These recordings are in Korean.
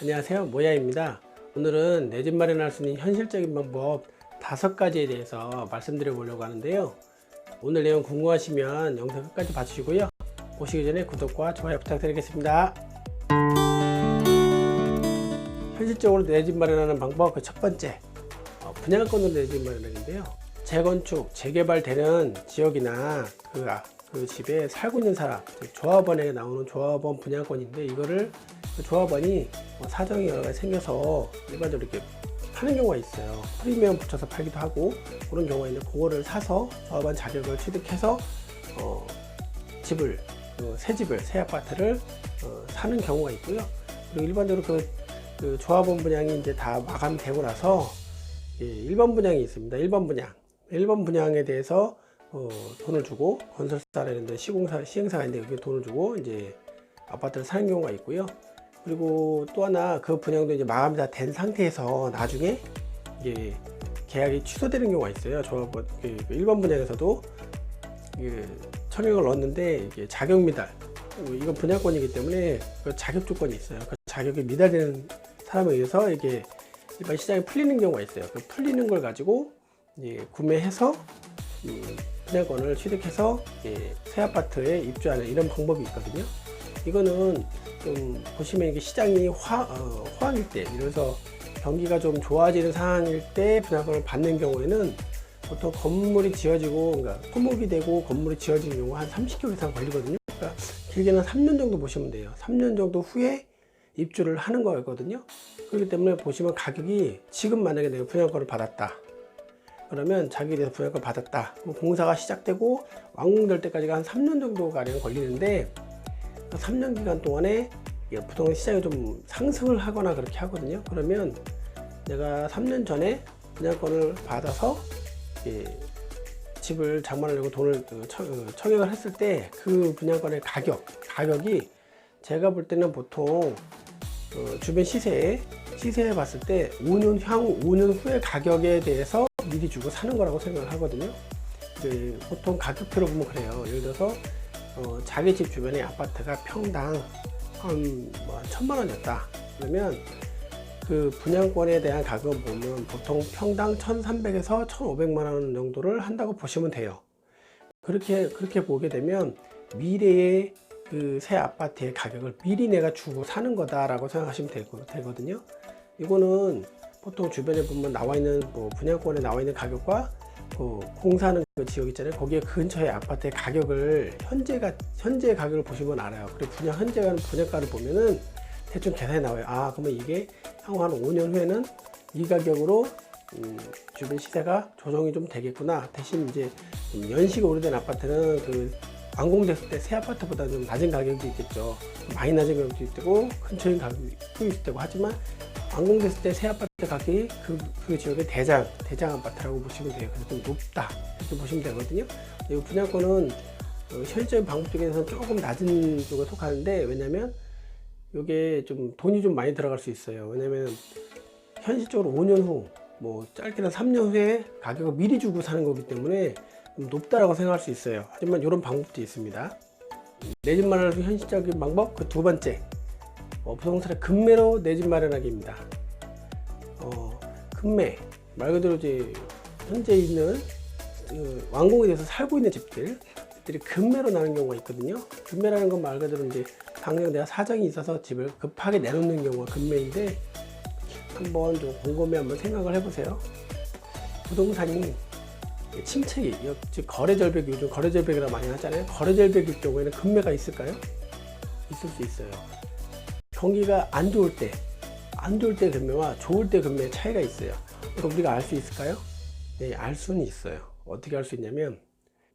안녕하세요, 모야입니다. 오늘은 내 집 마련할 수 있는 현실적인 방법 5가지에 대해서 말씀드려 보려고 하는데요. 오늘 내용 궁금하시면 영상 끝까지 봐주시고요. 보시기 전에 구독과 좋아요 부탁드리겠습니다. 현실적으로 내 집 마련하는 방법 첫 번째, 분양권으로 내 집 마련인데요. 재건축, 재개발되는 지역이나 그 집에 살고 있는 사람, 조합원에게 나오는 조합원 분양권인데, 이거를 그 조합원이 사정이 여러 가지 생겨서 일반적으로 이렇게 파는 경우가 있어요. 프리미엄 붙여서 팔기도 하고 그런 경우가 있는데, 그거를 사서 조합원 자격을 취득해서 집을 새 아파트를 사는 경우가 있고요. 그리고 일반적으로 그 조합원 분양이 이제 다 마감되고 나서 일반 분양이 있습니다. 일반 분양에 대해서 돈을 주고, 건설사라는 시행사가 있는데 여기 돈을 주고 이제 아파트를 사는 경우가 있고요. 그리고 또 하나, 그 분양도 이제 마감이 다 된 상태에서 나중에 이게 계약이 취소되는 경우가 있어요. 조합원 일반 분양에서도 청약을 넣었는데 이게 자격 미달, 이건 분양권이기 때문에 그 자격 조건이 있어요. 그 자격이 미달되는 사람에 의해서 이게 일반 시장에 풀리는 경우가 있어요. 그 풀리는 걸 가지고 구매해서 분양권을 취득해서 새 아파트에 입주하는 이런 방법이 있거든요. 이거는 좀 보시면 이게 시장이 호황일 때, 이래서 경기가 좀 좋아지는 상황일 때 분양권을 받는 경우에는 보통 건물이 지어지고, 그러니까 토목이 되고 건물이 지어지는 경우 한 30개월 이상 걸리거든요. 그러니까 길게는 3년 정도 보시면 돼요. 3년 정도 후에 입주를 하는 거거든요. 그렇기 때문에 보시면 가격이, 지금 만약에 내가 분양권을 받았다 그러면 자기에 대해서 분양권을 받았다, 공사가 시작되고 완공될 때까지가 한 3년 정도 가량 걸리는데, 3년 기간 동안에 부동산 시장이 좀 상승을 하거나 그렇게 하거든요. 그러면 내가 3년 전에 분양권을 받아서 집을 장만하려고 돈을 청약을 했을 때, 그 분양권의 가격이 제가 볼 때는 보통 주변 시세에 봤을 때 5년 향후 5년 후의 가격에 대해서 미리 주고 사는 거라고 생각을 하거든요. 보통 가격표로 보면 그래요. 예를 들어서 자기 집 주변에 아파트가 평당 한 1,000만 원이었다 그러면 그 분양권에 대한 가격을 보면 보통 평당 1,300에서 1,500만 원 정도를 한다고 보시면 돼요. 그렇게 보게 되면 미래의 그 새 아파트의 가격을 미리 내가 주고 사는 거다라고 생각하시면 되거든요. 이거는 보통 주변에 보면 나와 있는 분양권에 나와 있는 가격과 공사하는 그 지역 있잖아요. 거기에 근처의 아파트의 가격을 현재 가격을 보시면 알아요. 그리고 분양가를 보면은 대충 계산이 나와요. 그러면 이게 향후 한 5년 후에는 이 가격으로 주변 시세가 조정이 좀 되겠구나. 대신 이제 연식이 오래된 아파트는 완공됐을 때 새 아파트보다 좀 낮은 가격도 있겠죠. 많이 낮은 가격도 있고 근처인 가격도 있을 때고, 하지만 완공됐을 때 새 아파트 가격이 그 지역의 대장 아파트라고 보시면 돼요. 그래서 좀 높다 이렇게 보시면 되거든요. 이 분양권은 현실적인 방법 중에서는 조금 낮은 쪽에 속하는데, 왜냐면 이게 좀 돈이 좀 많이 들어갈 수 있어요. 왜냐면 현실적으로 5년 후, 짧게는 3년 후에 가격을 미리 주고 사는 거기 때문에 좀 높다라고 생각할 수 있어요. 하지만 이런 방법도 있습니다. 내 집 마련할 수 있는 현실적인 방법 그 2번째, 부동산의 급매로 내 집 마련하기입니다. 급매 말 그대로 이제 현재 있는 완공에 대해서 살고 있는 집들이 급매로 나는 경우가 있거든요. 급매라는 건 말 그대로 이제 당장 내가 사정이 있어서 집을 급하게 내놓는 경우가 급매인데, 한번 좀 곰곰이 한번 생각을 해보세요. 부동산이 침체기, 즉 거래절벽, 요즘 거래절벽이라고 많이 하잖아요. 거래절벽일 경우에는 급매가 있을까요? 있을 수 있어요. 경기가 안 좋을 때 급매와 좋을 때 급매의 차이가 있어요. 그럼 우리가 알 수 있을까요? 네, 알 수는 있어요. 어떻게 알 수 있냐면,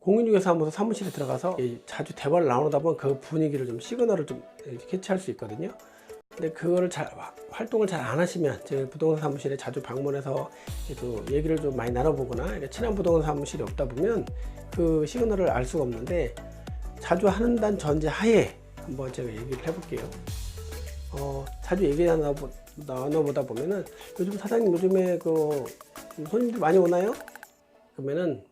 공인중개사무소 사무실에 들어가서 자주 대화를 나누다 보면 그 분위기를 좀, 시그널을 좀 캐치할 수 있거든요. 근데 그거를 활동을 잘 안 하시면, 제 부동산 사무실에 자주 방문해서 또 얘기를 좀 많이 나눠보거나 친한 부동산 사무실이 없다 보면 그 시그널을 알 수가 없는데, 자주 한다는 전제 하에 한번 제가 얘기를 해볼게요. 자주 얘기 나눠보다 보면은, 사장님 요즘에 손님들 많이 오나요? 그러면은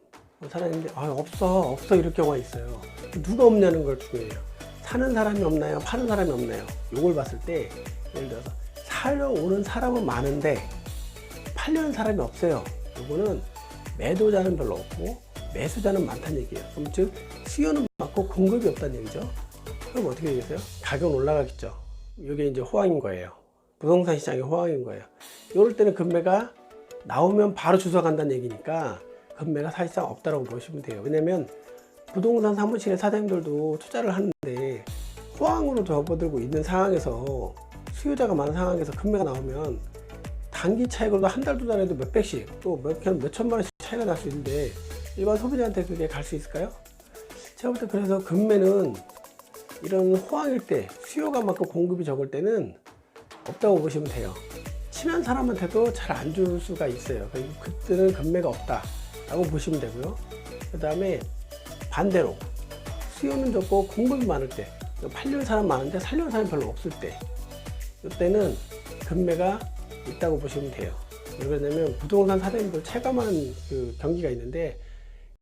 사장님들 없어 이럴 경우가 있어요. 누가 없냐는 걸 중요해요. 사는 사람이 없나요? 파는 사람이 없나요? 요걸 봤을 때, 예를 들어서 사러 오는 사람은 많은데 팔려는 사람이 없어요. 이거는 매도자는 별로 없고 매수자는 많다는 얘기예요. 그럼 즉 수요는 많고 공급이 없다는 얘기죠. 그럼 어떻게 되겠어요? 가격은 올라가겠죠. 이게 이제 호황인 거예요. 부동산 시장의 호황인 거예요. 이럴 때는 금매가 나오면 바로 주워간다는 얘기니까 금매가 사실상 없다라고 보시면 돼요. 왜냐면 부동산 사무실의 사장님들도 투자를 하는데 호황으로 접어들고 있는 상황에서 수요자가 많은 상황에서 금매가 나오면 단기 차익으로도 한 달, 두 달에도 몇백씩 또 몇 천만 원씩 차이가 날 수 있는데 일반 소비자한테 그게 갈 수 있을까요? 제가 볼 때 그래서 금매는 이런 호황일 때 수요가 많고 공급이 적을 때는 없다고 보시면 돼요. 친한 사람한테도 잘 안 줄 수가 있어요. 그때는 금매가 없다 라고 보시면 되고요. 그 다음에 반대로 수요는 적고 공급이 많을 때, 팔려는 사람 많은데 살려는 사람이 별로 없을 때, 이때는 금매가 있다고 보시면 돼요. 왜 그러냐면 부동산 사장님들 체감하는 그 경기가 있는데,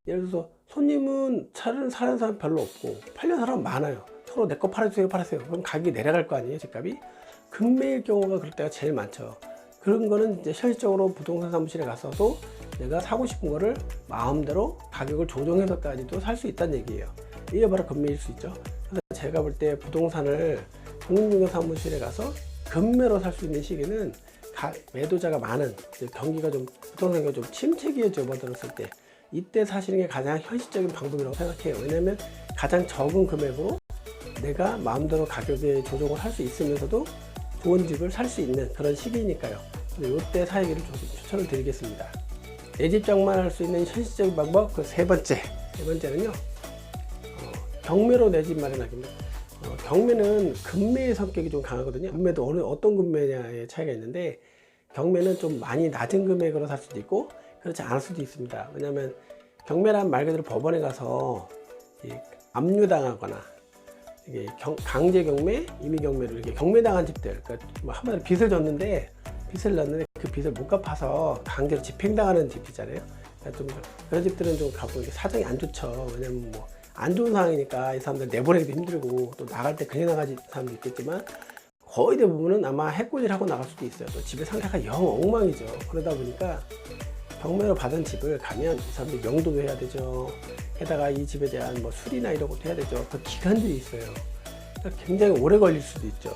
예를 들어서 손님은 사는 사람 별로 없고 팔려는 사람 많아요. 서로 내 거 팔아주세요 그럼 가격이 내려갈 거 아니에요, 집값이. 금매일 경우가 그럴 때가 제일 많죠. 그런 거는 이제 현실적으로 부동산 사무실에 가서도 내가 사고 싶은 거를 마음대로 가격을 조정해서까지도 살 수 있다는 얘기예요. 이게 바로 금매일 수 있죠. 그래서 제가 볼 때 부동산을 공인중개 사무실에 가서 금매로 살 수 있는 시기는 매도자가 많은, 경기가 좀, 부동산 경기가 좀 침체기에 접어들었을 때, 이때 사시는 게 가장 현실적인 방법이라고 생각해요. 왜냐면 가장 적은 금액으로 내가 마음대로 가격에 조정을 할 수 있으면서도 좋은 집을 살 수 있는 그런 시기니까요. 이때 사기를 추천을 드리겠습니다. 내 집 장만할 수 있는 현실적인 방법, 그 세 번째는요, 경매로 내 집 마련하기입니다. 경매는 금매의 성격이 좀 강하거든요. 금매도 어떤 금매냐의 차이가 있는데, 경매는 좀 많이 낮은 금액으로 살 수도 있고 그렇지 않을 수도 있습니다. 왜냐하면 경매란 말 그대로 법원에 가서 압류당하거나 이게 강제 경매, 임의 경매로 이렇게 경매당한 집들, 그러니까 한마디로 빚을 졌는데 그 빚을 못 갚아서 강제로 집행당하는 집이잖아요. 그러니까 좀 그런 집들은 좀 가보면 사정이 안 좋죠. 왜냐면 뭐 안 좋은 상황이니까 이 사람들 내보내기도 힘들고 또 나갈 때 그냥 나가는 사람도 있겠지만 거의 대부분은 아마 해코지를 하고 나갈 수도 있어요. 또 집의 상태가 영 엉망이죠. 그러다 보니까 경매로 받은 집을 가면 이 사람들 명도도 해야 되죠. 게다가 이 집에 대한 뭐 수리나 이런 것도 해야 되죠. 그 기간들이 있어요. 그러니까 굉장히 오래 걸릴 수도 있죠.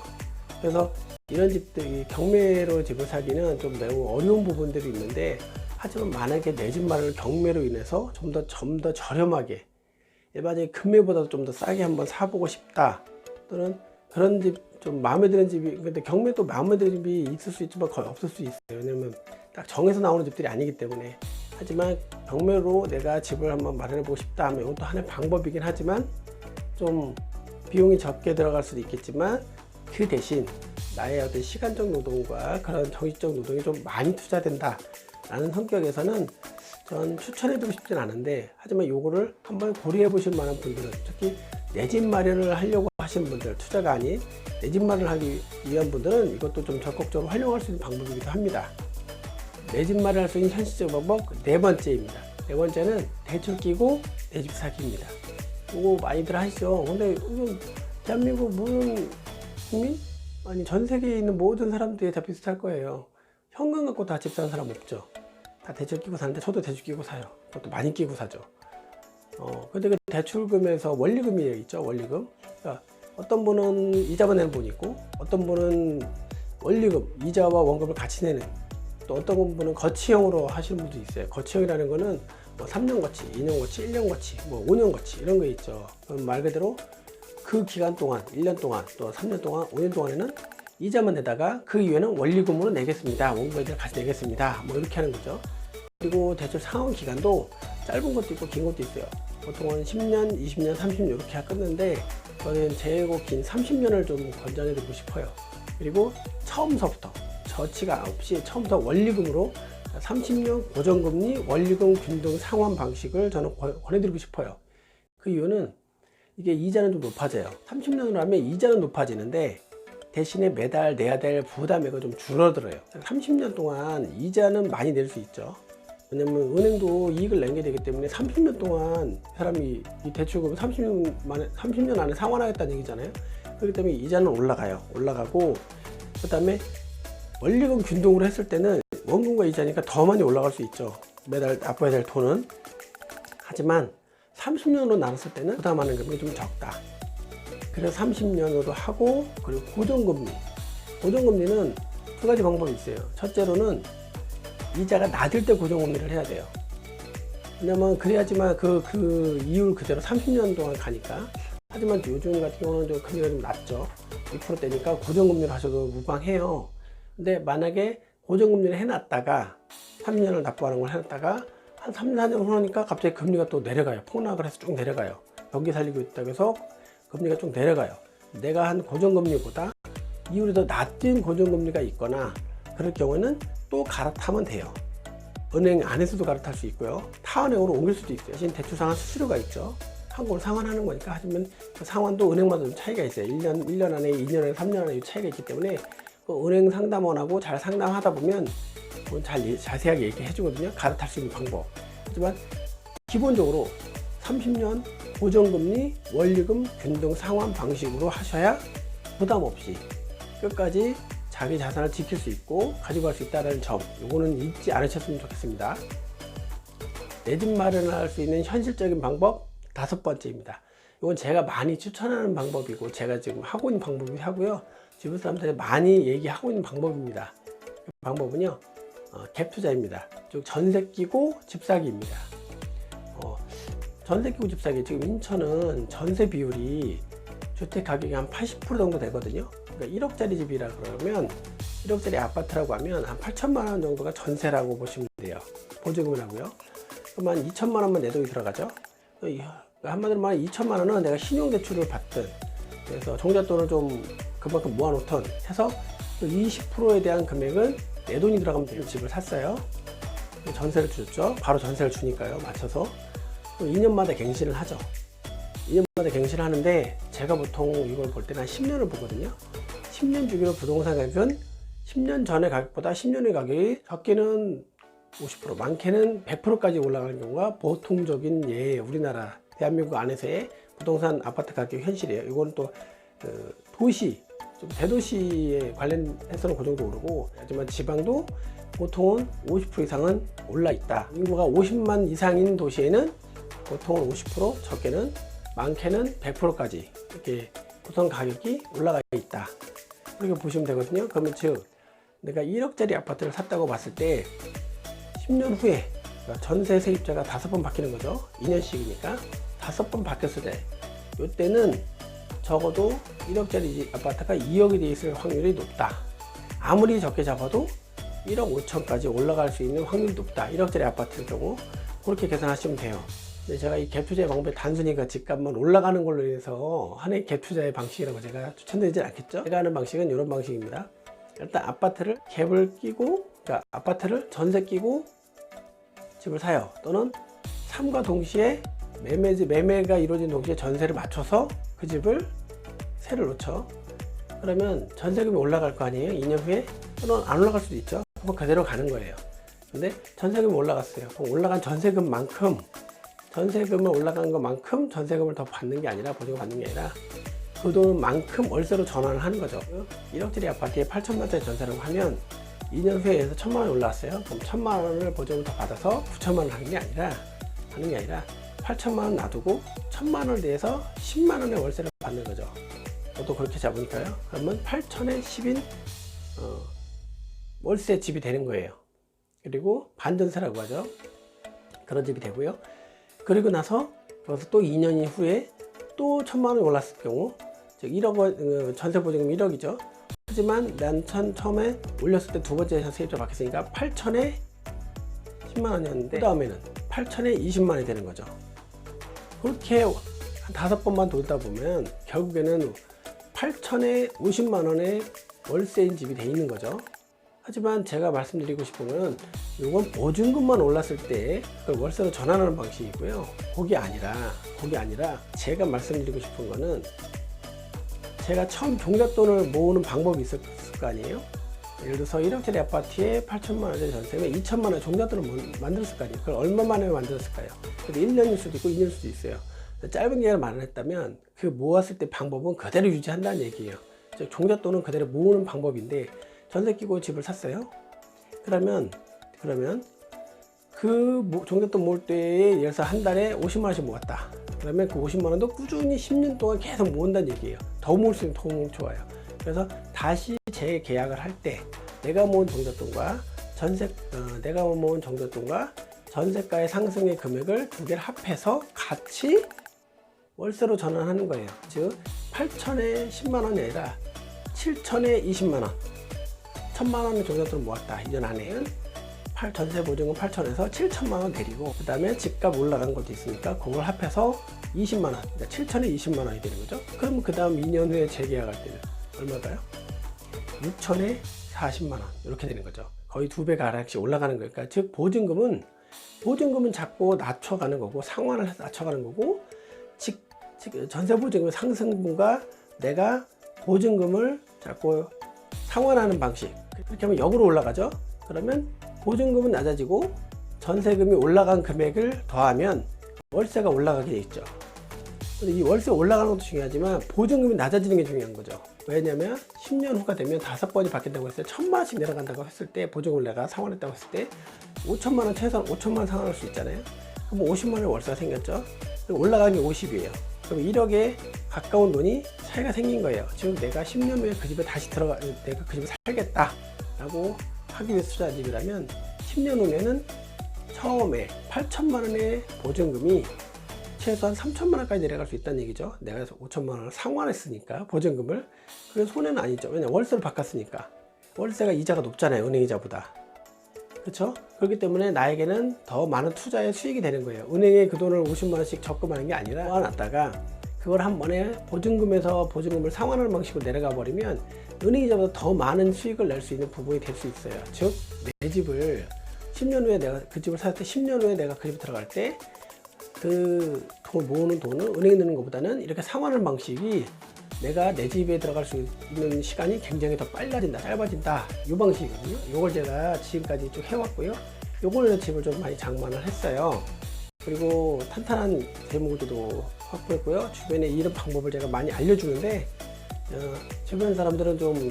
그래서 이런 집들이 경매로 집을 사기는 좀 매우 어려운 부분들이 있는데, 하지만 만약에 내 집 마련을 경매로 인해서 좀 더 저렴하게, 일반적인 금매보다도 좀 더 싸게 한번 사보고 싶다, 또는 그런 집 좀 마음에 드는 집이, 근데 경매도 마음에 드는 집이 있을 수 있지만 거의 없을 수 있어요. 왜냐면 딱 정해서 나오는 집들이 아니기 때문에. 하지만 경매로 내가 집을 한번 마련해 보고 싶다 하면 이것도 하나의 방법이긴 하지만 좀 비용이 적게 들어갈 수도 있겠지만, 그 대신 나의 어떤 시간적 노동과 그런 정신적 노동이 좀 많이 투자된다 라는 성격에서는 전 추천해주고 싶진 않은데, 하지만 요거를 한번 고려해 보실 만한 분들은, 특히 내 집 마련을 하려고 하시는 분들, 투자가 아닌 내 집 마련을 하기 위한 분들은 이것도 좀 적극적으로 활용할 수 있는 방법이기도 합니다. 내 집 마련할 수 있는 현실적 방법 네 번째입니다. 네 번째는 대출 끼고 내 집 사기입니다. 이거 많이들 하시죠. 근데 대한민국 모든 국민? 아니 전 세계에 있는 모든 사람들이 다 비슷할 거예요. 현금 갖고 다 집 사는 사람 없죠. 다 대출 끼고 사는데 저도 대출 끼고 사요. 그것도 많이 끼고 사죠. 근데 그 대출금에서 원리금이 있죠. 원리금. 그러니까 어떤 분은 이자만 내는 분이 있고, 어떤 분은 원리금, 이자와 원금을 같이 내는, 또 어떤 분은 거치형으로 하시는 분도 있어요. 거치형이라는 거는 뭐 3년 거치, 2년 거치, 1년 거치, 뭐 5년 거치 이런 거 있죠. 그럼 말 그대로 그 기간 동안, 1년 동안, 또 3년 동안, 5년 동안에는 이자만 내다가 그 이후에는 원리금으로 내겠습니다. 원금을 같이 내겠습니다. 뭐 이렇게 하는 거죠. 그리고 대출 상환 기간도 짧은 것도 있고 긴 것도 있어요. 보통은 10년, 20년, 30년 이렇게 끊는데, 저는 제고 긴 30년을 좀 권장해 드리고 싶어요. 그리고 처음서부터 저치가 없이 처음부터 원리금으로 30년 고정금리 원리금 균등 상환 방식을 저는 권해드리고 싶어요. 그 이유는 이게 이자는 좀 높아져요. 30년으로 하면 이자는 높아지는데 대신에 매달 내야 될 부담액은 좀 줄어들어요. 30년 동안 이자는 많이 낼 수 있죠. 왜냐면 은행도 이익을 내게 되기 때문에 30년 동안 사람이 이 대출금을 30년 안에 상환하겠다는 얘기잖아요. 그렇기 때문에 이자는 올라가요. 올라가고, 그 다음에 원리금 균등으로 했을 때는 원금과 이자니까 더 많이 올라갈 수 있죠. 매달 납부해야 될 돈은. 하지만 30년으로 나눴을 때는 부담하는 금액이 좀 적다. 그래서 30년으로 하고, 그리고 고정금리. 고정금리는 두 가지 방법이 있어요. 첫째로는 이자가 낮을 때 고정금리를 해야 돼요. 왜냐면 그래야지만 그 이율 그대로 30년 동안 가니까. 하지만 요즘 같은 경우는 좀 금리가 좀 낮죠. 2%대니까 고정금리를 하셔도 무방해요. 근데 만약에 고정금리를 해놨다가 3년을 납부하는 걸 해놨다가 한 3, 4년 후니까 갑자기 금리가 또 내려가요. 폭락을 해서 쭉 내려가요. 경기 살리고 있다고 해서 금리가 쭉 내려가요. 내가 한 고정금리보다 이율이 더 낮은 고정금리가 있거나 그럴 경우에는 또 갈아타면 돼요. 은행 안에서도 갈아탈 수 있고요. 타은행으로 옮길 수도 있어요. 대신 대출 상환 수수료가 있죠. 한국으로 상환하는 거니까. 하지만 그 상환도 은행마다 좀 차이가 있어요. 1년 안에, 2년 안에, 3년 안에 차이가 있기 때문에 그 은행 상담원하고 잘 상담하다 보면 자세하게 얘기해 주거든요. 갈아탈 수 있는 방법. 하지만 기본적으로 30년 고정금리 원리금 균등 상환 방식으로 하셔야 부담 없이 끝까지 자기 자산을 지킬 수 있고 가지고 갈 수 있다는 점, 요거는 잊지 않으셨으면 좋겠습니다. 내 집 마련할 수 있는 현실적인 방법 5번째입니다. 이건 제가 많이 추천하는 방법이고 제가 지금 하고 있는 방법이 하고요. 주변 사람들이 많이 얘기하고 있는 방법입니다. 그 방법은요, 갭 투자입니다. 즉 전세 끼고 집 사기입니다. 전세 끼고 집 사기, 지금 인천은 전세 비율이 주택 가격이 한 80% 정도 되거든요. 그러니까 1억짜리 집이라 그러면 1억짜리 아파트라고 하면 한 8천만 원 정도가 전세라고 보시면 돼요. 보증금이라고요. 그럼 한 2천만 원만 내동이 들어가죠. 한마디로 말하면 2천만 원은 내가 신용대출을 받든, 그래서 종잣돈을 좀 그만큼 모아놓던 해서 20%에 대한 금액은 내 돈이 들어가면 되는 집을 샀어요. 전세를 주죠. 바로 전세를 주니까요. 맞춰서 2년마다 갱신을 하죠. 2년마다 갱신을 하는데 제가 보통 이걸 볼 때는 한 10년을 보거든요. 10년 주기로 부동산 가격은 10년 전의 가격보다 10년 의 가격이 적게는 50%, 많게는 100%까지 올라가는 경우가 보통적인 예예요. 우리나라 대한민국 안에서의 부동산 아파트 가격 현실이에요. 이거는 또 도시, 좀 대도시에 관련해서는 그 정도 오르고, 하지만 지방도 보통은 50% 이상은 올라 있다. 인구가 50만 이상인 도시에는 보통은 50%, 적게는 많게는 100%까지 이렇게 부동산 가격이 올라가 있다. 그렇게 보시면 되거든요. 그러면 즉 내가 1억짜리 아파트를 샀다고 봤을 때 10년 후에 전세 세입자가 5번 바뀌는 거죠. 2년씩이니까 5번 바뀌었을 때, 이때는 적어도 1억짜리 아파트가 2억이 돼 있을 확률이 높다. 아무리 적게 잡아도 1억 5천까지 올라갈 수 있는 확률이 높다. 1억짜리 아파트의 경우 그렇게 계산하시면 돼요. 근데 제가 이 갭 투자의 방법이 단순히 그 집값만 올라가는 걸로 인해서 하나의 갭 투자의 방식이라고 제가 추천드리진 않겠죠. 제가 하는 방식은 이런 방식입니다. 일단 아파트를 갭을 끼고, 그러니까 아파트를 전세 끼고 집을 사요. 또는 삶과 동시에 매매가 이루어진 동시에 전세를 맞춰서 그 집을 세를 놓죠. 그러면 전세금이 올라갈 거 아니에요. 2년 후에. 또는 안 올라갈 수도 있죠. 그럼 그대로 가는 거예요. 근데 전세금이 올라갔어요. 그럼 올라간 전세금만큼, 전세금을 올라간 것만큼 전세금을 더 받는 게 아니라, 보증을 받는 게 아니라 그 돈만큼 월세로 전환을 하는 거죠. 1억짜리 아파트에 8천만 원짜리 전세라고 하면 2년 후에 1,000만 원이 올라왔어요. 그럼 1,000만 원을 보증을 더 받아서 9천만 원 하는 게 아니라 8천만 원 놔두고 1,000만 원을 내서 10만 원의 월세를 받는 거죠. 저도 그렇게 잡으니까요. 그러면 8천에 10인 월세 집이 되는 거예요. 그리고 반전세라고 하죠. 그런 집이 되고요. 그리고 나서 거기서 또 2년 후에 또 1,000만 원이 올랐을 경우, 즉 1억, 전세 보증금 1억이죠. 하지만 난 처음에 올렸을 때 두 번째 세입자 바뀌었으니까 8천에 10만 원이었는데 그 다음에는 8천에 20만 원이 되는 거죠. 그렇게 한 5번만 돌다 보면 결국에는 8천에 50만 원의 월세인 집이 돼 있는 거죠. 하지만 제가 말씀드리고 싶은 건 이건 보증금만 올랐을 때 그걸 월세로 전환하는 방식이고요. 그게 아니라 제가 말씀드리고 싶은 거는, 제가 처음 종잣돈을 모으는 방법이 있을 거 아니에요. 예를 들어서 1억짜리 아파트에 8천만 원짜리 전세면 2천만 원 종잣돈을 만들었을 거 아니에요. 그걸 얼마 만에 만들었을까요? 1년일 수도 있고 2년일 수도 있어요. 짧은 기간을 마련했다면 그 모았을 때 방법은 그대로 유지한다는 얘기예요. 즉 종잣돈은 그대로 모으는 방법인데, 전세 끼고 집을 샀어요. 그러면 그 종잣돈 모을 때에 예를 들어서 한 달에 50만 원씩 모았다. 그러면 그 50만 원도 꾸준히 10년 동안 계속 모은다는 얘기예요. 더 모을 수 있는 더 좋아요. 그래서 다시 재계약을 할 때 내가 모은 종잣돈과 내가 모은 종잣돈과 전세가의 상승의 금액을 두 개를 합해서 같이 월세로 전환하는 거예요. 즉 8천에 10만 원이 아니라 7천에 20만 원, 1천만 원의 종잣돈을 모았다. 2년 안에 전세 보증금 8천에서 7천만 원 내리고, 그 다음에 집값 올라간 것도 있으니까 그걸 합해서 20만 원, 그러니까 7천에 20만 원이 되는 거죠. 그러면 그 다음 2년 후에 재계약할 때는 얼마일까요? 6천에 40만 원 이렇게 되는 거죠. 거의 2배가 하락씩 올라가는 거예요. 그러니까 즉 보증금은 자꾸 낮춰가는 거고, 상환을 해서 낮춰가는 거고, 전세 보증금 상승분과 내가 보증금을 자꾸 상환하는 방식, 이렇게 하면 역으로 올라가죠. 그러면 보증금은 낮아지고 전세금이 올라간 금액을 더하면 월세가 올라가게 돼 있죠. 근데 이 월세 올라가는 것도 중요하지만 보증금이 낮아지는 게 중요한 거죠. 왜냐면 10년 후가 되면 5번이 바뀐다고 했을 때 1,000만 원씩 내려간다고 했을 때, 보증금을 내가 상환했다고 했을 때 5천만 원, 최소한 5천만 원 상환할 수 있잖아요. 그럼 50만 원의 월세가 생겼죠. 올라가는 게 50이에요. 그럼 1억에 가까운 돈이 차이가 생긴 거예요. 즉 내가 10년 후에 그 집에 다시 내가 그 집에 살겠다 라고 하기 위해서 투자한 집이라면 10년 후에는 처음에 8천만 원의 보증금이 최소한 3천만 원까지 내려갈 수 있다는 얘기죠. 내가 5천만 원을 상환했으니까 보증금을. 그래서 손해는 아니죠. 왜냐면 월세를 바꿨으니까. 월세가 이자가 높잖아요, 은행 이자보다. 그렇죠? 그렇기 때문에 나에게는 더 많은 투자의 수익이 되는 거예요. 은행에 그 돈을 50만 원씩 적금하는 게 아니라 모아놨다가 그걸 한 번에 보증금에서 보증금을 상환하는 방식으로 내려가 버리면 은행 이자보다 더 많은 수익을 낼 수 있는 부분이 될 수 있어요. 즉 내 집을 10년 후에 내가 그 집을 살 때 10년 후에 내가 그 집에 들어갈 때 그 돈 모으는 돈을 은행에 넣는 것보다는 이렇게 상환하는 방식이 내가 내 집에 들어갈 수 있는 시간이 굉장히 더 빨라진다, 짧아진다, 이 방식이거든요. 이걸 제가 지금까지 쭉 해왔고요. 요걸 집을 좀 많이 장만을 했어요. 그리고 탄탄한 대물도 확보했고요. 주변에 이런 방법을 제가 많이 알려주는데 주변 사람들은 좀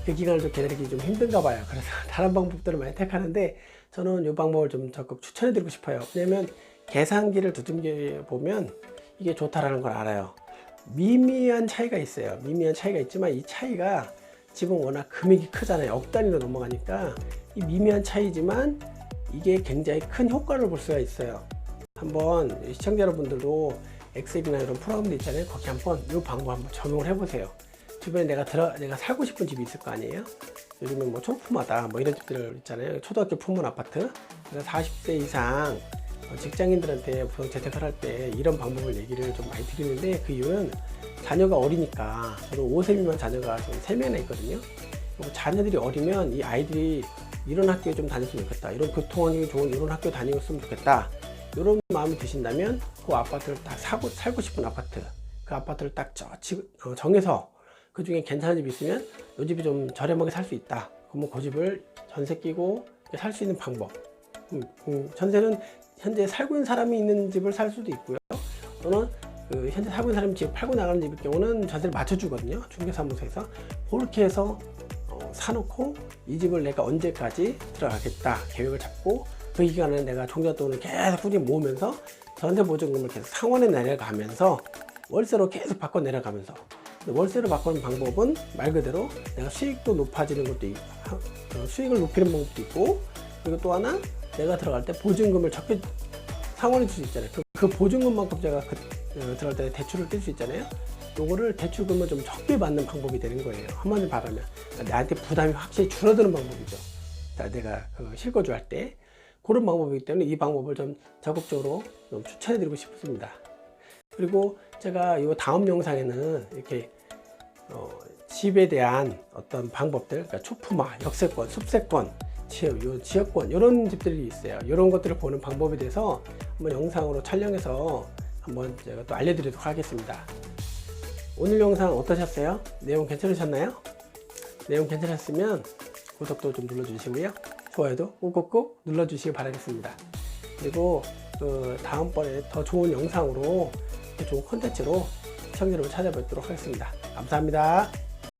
그 기간을 좀 기다리기 좀 힘든가 봐요. 그래서 다른 방법들을 많이 택하는데 저는 이 방법을 좀 적극 추천해 드리고 싶어요. 왜냐면 계산기를 두들겨 보면 이게 좋다라는 걸 알아요. 미미한 차이가 있어요. 미미한 차이가 있지만 이 차이가 지금 워낙 금액이 크잖아요. 억 단위로 넘어가니까 이 미미한 차이지만 이게 굉장히 큰 효과를 볼 수가 있어요. 한번 시청자 여러분들도 엑셀이나 이런 프로그램들 있잖아요. 거기 한번 이 방법 한번 적용을 해보세요. 주변에 내가 살고 싶은 집이 있을 거 아니에요. 요즘에 뭐 초품마다 뭐 이런 집들 있잖아요. 초등학교 품문 아파트. 그래서 40세 이상 직장인들한테 재테크를 할 때 이런 방법을 얘기를 좀 많이 드리는데, 그 이유는 자녀가 어리니까. 저도 5세 미만 자녀가 지금 3명이나 있거든요. 자녀들이 어리면 이 아이들이 이런 학교에 좀 다녔으면 좋겠다, 이런 교통환경이 좋은 이런 학교 다니었으면 좋겠다, 이런 마음이 드신다면 그 아파트를 딱 살고 싶은 아파트, 그 아파트를 딱 정해서 그 중에 괜찮은 집이 있으면 이 집이 좀 저렴하게 살 수 있다. 그러면 그 집을 전세 끼고 살 수 있는 방법. 전세는 현재 살고 있는 사람이 있는 집을 살 수도 있고요. 또는 현재 살고 있는 사람이 집 팔고 나가는 집일 경우는 전세를 맞춰주거든요. 중개사무소에서. 그렇게 해서 사놓고 이 집을 내가 언제까지 들어가겠다 계획을 잡고, 그 기간에 내가 종잣돈을 계속 꾸준히 모으면서 전세 보증금을 계속 상환해 내려가면서 월세로 계속 바꿔 내려가면서, 월세로 바꾸는 방법은 말 그대로 내가 수익도 높아지는 것도 있고, 수익을 높이는 방법도 있고, 그리고 또 하나 내가 들어갈 때 보증금을 적게 상환해 줄 수 있잖아요. 그 보증금만큼 제가 들어갈 때 대출을 뗄 수 있잖아요. 요거를 대출금을 좀 적게 받는 방법이 되는 거예요. 한마디로 말하면 나한테 부담이 확실히 줄어드는 방법이죠. 내가 실거주 할 때 그런 방법이기 때문에 이 방법을 좀 적극적으로 좀 추천해 드리고 싶습니다. 그리고 제가 이 다음 영상에는 이렇게 집에 대한 어떤 방법들, 그러니까 초품화, 역세권, 숲세권, 지역권, 이런 집들이 있어요. 이런 것들을 보는 방법에 대해서 한번 영상으로 촬영해서 한번 제가 또 알려드리도록 하겠습니다. 오늘 영상 어떠셨어요? 내용 괜찮으셨나요? 내용 괜찮았으면 구독도 좀 눌러주시고요. 좋아요도 꾹꾹꾹 눌러주시기 바라겠습니다. 그리고 다음번에 더 좋은 영상으로, 좋은 콘텐츠로 시청자 여러분 찾아뵙도록 하겠습니다. 감사합니다.